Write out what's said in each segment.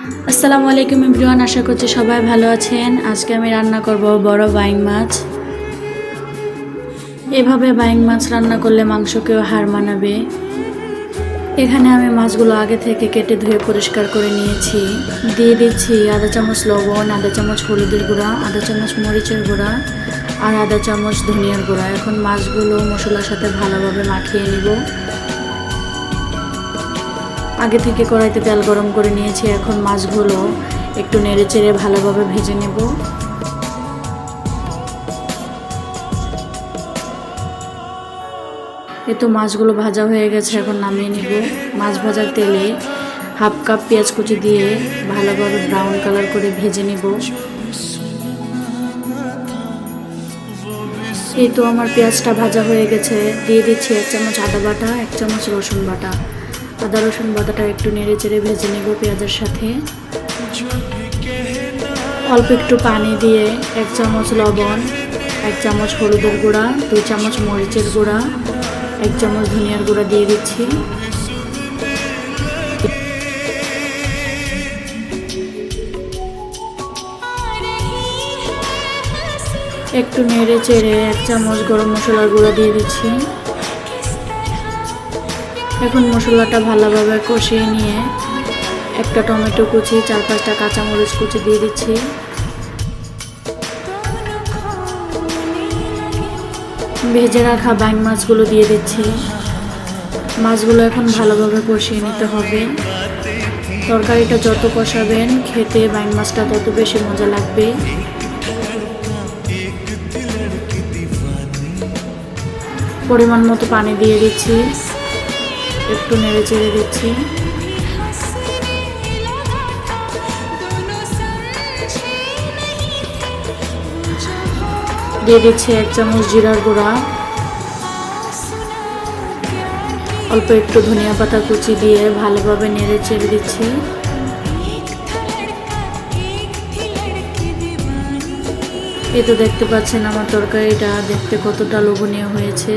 আসসালামু আলাইকুম এভরিওয়ান, আশা করছি সবাই ভালো আছেন। আজকে আমি রান্না করব বড় বাইং মাছ। এভাবে বাইং মাছ রান্না করলে মাংসকেও হার মানাবে। এখানে আমি মাছগুলো আগে থেকে কেটে ধুয়ে পরিষ্কার করে নিয়েছি। দিয়ে দিচ্ছি আধা চামচ লবণ, আধা চামচ হলুদের গুঁড়া, আধা চামচ মরিচের গুঁড়া আর আধা চামচ ধনিয়ার গুঁড়া। এখন মাছগুলো মশলার সাথে ভালোভাবে মাখিয়ে নিব। আগে থেকে কড়াইতে তেল গরম করে নিয়েছি। এখন মাছগুলো একটু নেড়ে চেড়ে ভালোভাবে ভেজে নেব। তো মাছগুলো ভাজা হয়ে গেছে, এখন নামিয়ে নিব। মাছ ভাজার তেলে হাফ কাপ পেঁয়াজ কুচি দিয়ে ভালোভাবে ব্রাউন কালার করে ভেজে নেব। এই তো আমার পেঁয়াজটা ভাজা হয়ে গেছে। দিয়ে দিচ্ছি 1 চামচ আদা বাটা, 1 চামচ রসুন বাটা। আদা রসুন বাটাটা একটু নেড়ে চেড়ে ভেজে নেব পেঁয়াজের সাথে। অল্প একটু পানি দিয়ে 1 চামচ লবণ, 1 চামচ হলুদের গুঁড়া, 2 চামচ মরিচের গুঁড়া, 1 চামচ ধনিয়ার গুঁড়া দিয়ে দিচ্ছি। একটু নেড়ে চেড়ে 1 চামচ গরম মশলার গুঁড়া দিয়ে দিচ্ছি। এখন মশলাটা ভালোভাবে কষিয়ে নিয়ে একটা টমেটো কুচি, 4-5টা কাঁচামরিচ কুচি দিয়ে দিচ্ছি। ভেজে রাখা বাইং মাছগুলো দিয়ে দিচ্ছি। মাছগুলো এখন ভালোভাবে কষিয়ে নিতে হবে। তরকারিটা যত কষাবেন খেতে বাইং মাছটা তত বেশি মজা লাগবে। পরিমাণ মতো পানি দিয়ে দিচ্ছি, একটু নেড়ে চেড়ে দিচ্ছি। দিয়ে দিচ্ছি 1 চামচ জিরার গুঁড়া, অল্প একটু ধনিয়া পাতা কুচি দিয়ে ভালোভাবে নেড়ে চেড়ে দিচ্ছি। এই তো দেখতে পাচ্ছেন আমার তরকারিটা দেখতে কতটা লোভনীয় হয়েছে।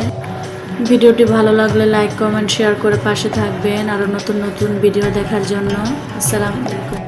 ভিডিওটি ভালো লাগলে লাইক, কমেন্ট, শেয়ার করে পাশে থাকবেন আরও নতুন নতুন ভিডিও দেখার জন্য। আসসালামু আলাইকুম।